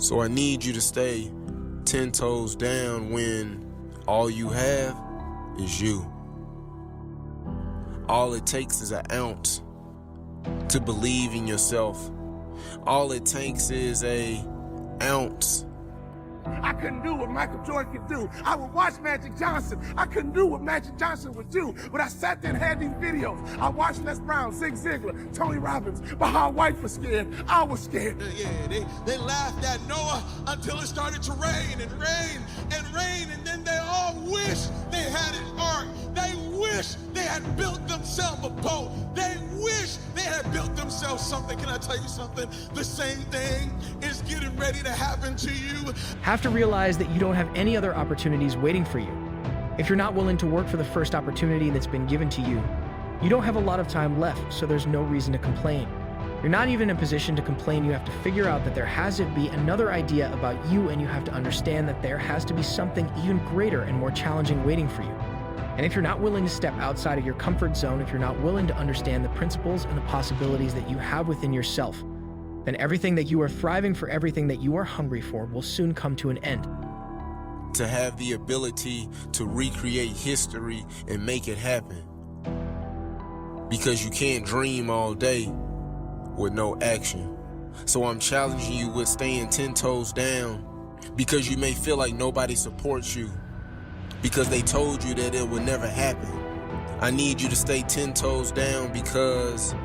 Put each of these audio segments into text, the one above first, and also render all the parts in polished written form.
So I need you to stay 10 toes down when all you have is you. All it takes is an ounce to believe in yourself. All it takes is an ounce. I couldn't do what Michael Jordan could do. I would watch Magic Johnson. I couldn't do what Magic Johnson would do. But I sat there and had these videos. I watched Les Brown, Zig Ziglar, Tony Robbins. But how White was scared, I was scared. Yeah, they laughed at Noah until it started to rain and rain and rain. And then they all wished they had an ark. They wish they had built themselves a boat. They wish they had built themselves something. Can I tell you something? The same thing is getting ready to happen to you. Have to realize that you don't have any other opportunities waiting for you. If you're not willing to work for the first opportunity that's been given to you, you don't have a lot of time left, so there's no reason to complain. You're not even in a position to complain. You have to figure out that there has to be another idea about you, and you have to understand that there has to be something even greater and more challenging waiting for you. And if you're not willing to step outside of your comfort zone, if you're not willing to understand the principles and the possibilities that you have within yourself, then everything that you are thriving for, everything that you are hungry for, will soon come to an end. To have the ability to recreate history and make it happen. Because you can't dream all day with no action. So I'm challenging you with staying 10 toes down, because you may feel like nobody supports you, because they told you that it would never happen. I need you to stay 10 toes down because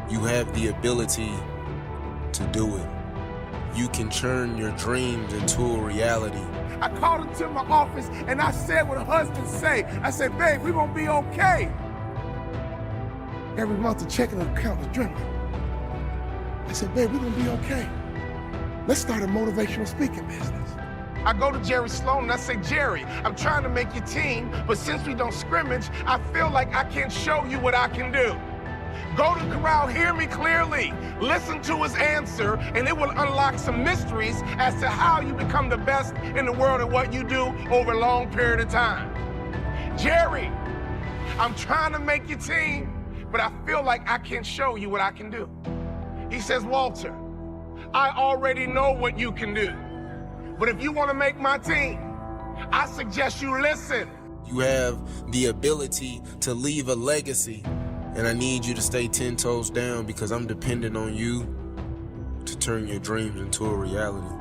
you have the ability to do it. You can turn your dreams into a reality. I called him to my office and I said what husbands say. I said, babe, we're gonna be okay. Every month the checking account was dwindling. I said, babe, we're gonna be okay. Let's start a motivational speaking business. I go to Jerry Sloan and I say, Jerry, I'm trying to make your team, but since we don't scrimmage, I feel like I can't show you what I can do. Go to Corral, hear me clearly. Listen to his answer, and it will unlock some mysteries as to how you become the best in the world at what you do over a long period of time. Jerry, I'm trying to make your team, but I feel like I can't show you what I can do. He says, Walter, I already know what you can do. But if you want to make my team, I suggest you listen. You have the ability to leave a legacy, and I need you to stay 10 toes down because I'm dependent on you to turn your dreams into a reality.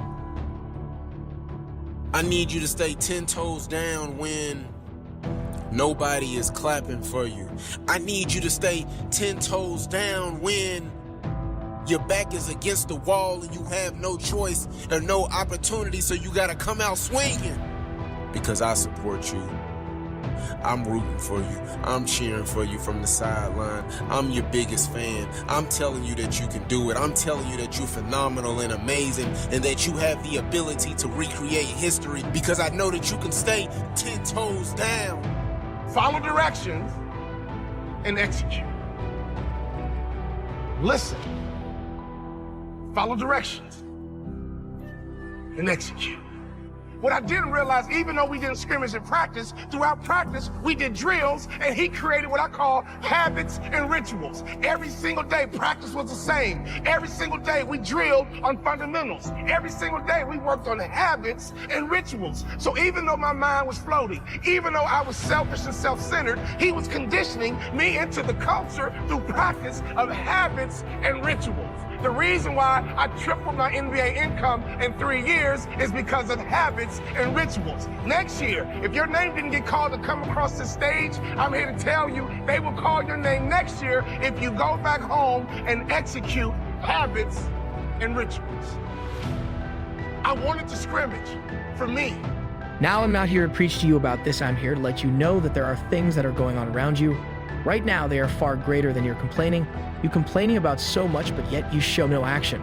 I need you to stay 10 toes down when nobody is clapping for you. I need you to stay 10 toes down when your back is against the wall and you have no choice or no opportunity, so you gotta come out swinging. Because I support you. I'm rooting for you. I'm cheering for you from the sideline. I'm your biggest fan. I'm telling you that you can do it. I'm telling you that you're phenomenal and amazing, and that you have the ability to recreate history, because I know that you can stay 10 toes down. Follow directions and execute. Listen. Follow directions and execute. What I didn't realize, even though we didn't scrimmage in practice, throughout practice, we did drills, and he created what I call habits and rituals. Every single day, practice was the same. Every single day, we drilled on fundamentals. Every single day, we worked on habits and rituals. So even though my mind was floating, even though I was selfish and self-centered, he was conditioning me into the culture through practice of habits and rituals. The reason why I tripled my NBA income in 3 years is because of habits and rituals. Next year, if your name didn't get called to come across the stage, I'm here to tell you they will call your name next year if you go back home and execute habits and rituals. I wanted to scrimmage for me. Now I'm not here to preach to you about this. I'm here to let you know that there are things that are going on around you. Right now, they are far greater than your complaining. You're complaining about so much, but yet you show no action.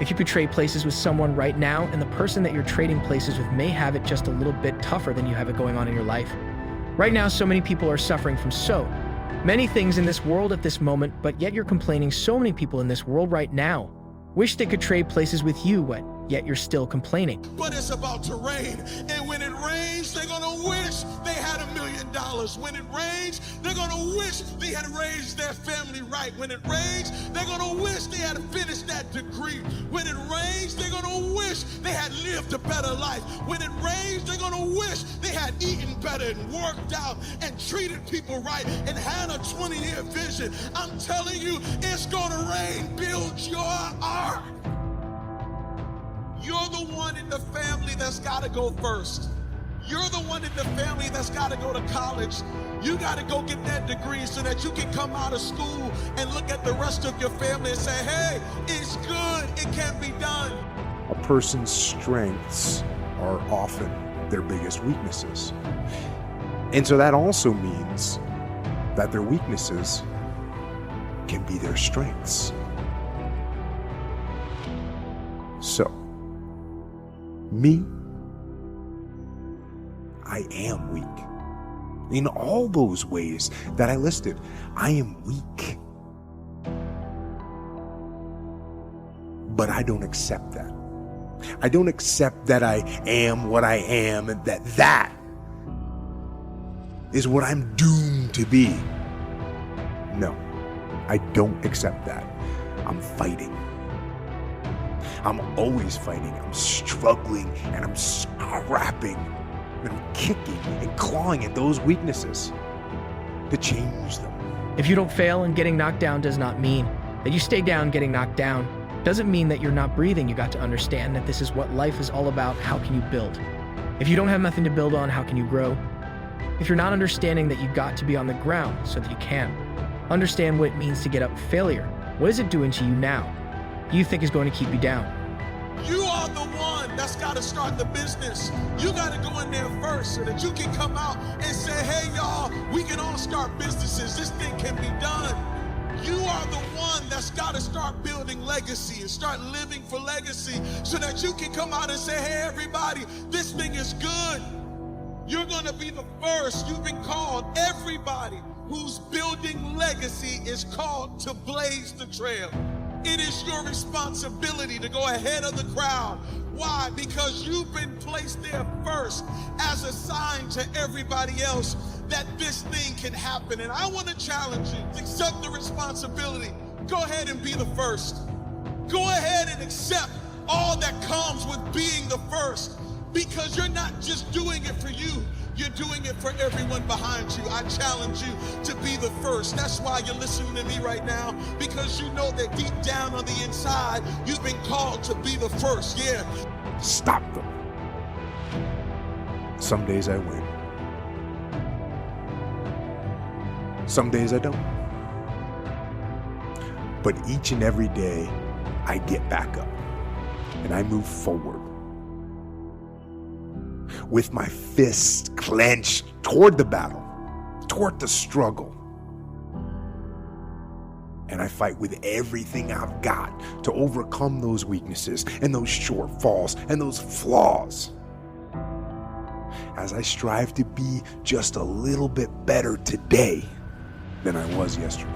If you could trade places with someone right now, and the person that you're trading places with may have it just a little bit tougher than you have it going on in your life. Right now, so many people are suffering from so many things in this world at this moment, but yet you're complaining. So many people in this world right now wish they could trade places with you, but yet you're still complaining. But it's about to rain. And when it rains, they're going to wish they had $1 million. When it rains, they're going to wish they had raised their family right. When it rains, they're going to wish they had finished that degree. When it rains, they're going to wish they had lived a better life. When it rains, they're going to wish they had eaten better and worked out and treated people right and had a 20-year vision. I'm telling you, it's going to rain. Build your ark. You're the one in the family that's got to go first. You're the one in the family that's got to go to college. You got to go get that degree so that you can come out of school and look at the rest of your family and say, hey, it's good, it can be done. A person's strengths are often their biggest weaknesses. And so that also means that their weaknesses can be their strengths. So, me, I am weak. In all those ways that I listed, I am weak. But I don't accept that. I don't accept that I am what I am and that is what I'm doomed to be. No, I don't accept that. I'm fighting. I'm always fighting. I'm struggling and I'm scrapping and I'm kicking and clawing at those weaknesses to change them. If you don't fail and getting knocked down does not mean that you stay down getting knocked down. Doesn't mean that you're not breathing. You got to understand that this is what life is all about. How can you build? If you don't have nothing to build on, how can you grow? If you're not understanding that you've got to be on the ground so that you can. Understand what it means to get up failure. What is it doing to you now? You think is going to keep you down. You are the one that's got to start the business. You got to go in there first so that you can come out and say, hey, y'all, we can all start businesses. This thing can be done. You are the one that's got to start building legacy and start living for legacy so that you can come out and say, hey, everybody, this thing is good. You're going to be the first. You've been called. Everybody who's building legacy is called to blaze the trail. It is your responsibility to go ahead of the crowd. Why? Because you've been placed there first as a sign to everybody else that this thing can happen. And I want to challenge you to accept the responsibility. Go ahead and be the first. Go ahead and accept all that comes with being the first, because you're not just doing it for you. You're doing it for everyone behind you. I challenge you to be the first. That's why you're listening to me right now, because you know that deep down on the inside, you've been called to be the first. Yeah. Stop them. Some days I win. Some days I don't. But each and every day, I get back up and I move forward with my fists clenched toward the battle, toward the struggle. And I fight with everything I've got to overcome those weaknesses and those shortfalls and those flaws, as I strive to be just a little bit better today than I was yesterday.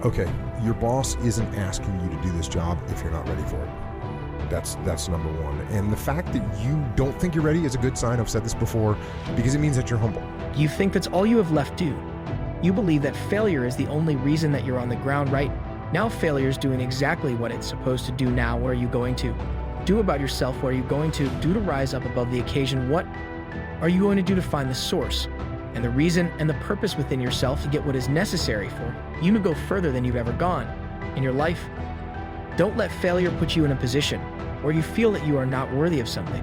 Okay, your boss isn't asking you to do this job if you're not ready for it. That's number one. And the fact that you don't think you're ready is a good sign. I've said this before, because it means that you're humble. You think that's all you have left to do. You believe that failure is the only reason that you're on the ground right now. Failure is doing exactly what it's supposed to do now. Where are you going to do about yourself? What are you going to do to rise up above the occasion? What are you going to do to find the source and the reason and the purpose within yourself to get what is necessary for you to go further than you've ever gone in your life? Don't let failure put you in a position where you feel that you are not worthy of something.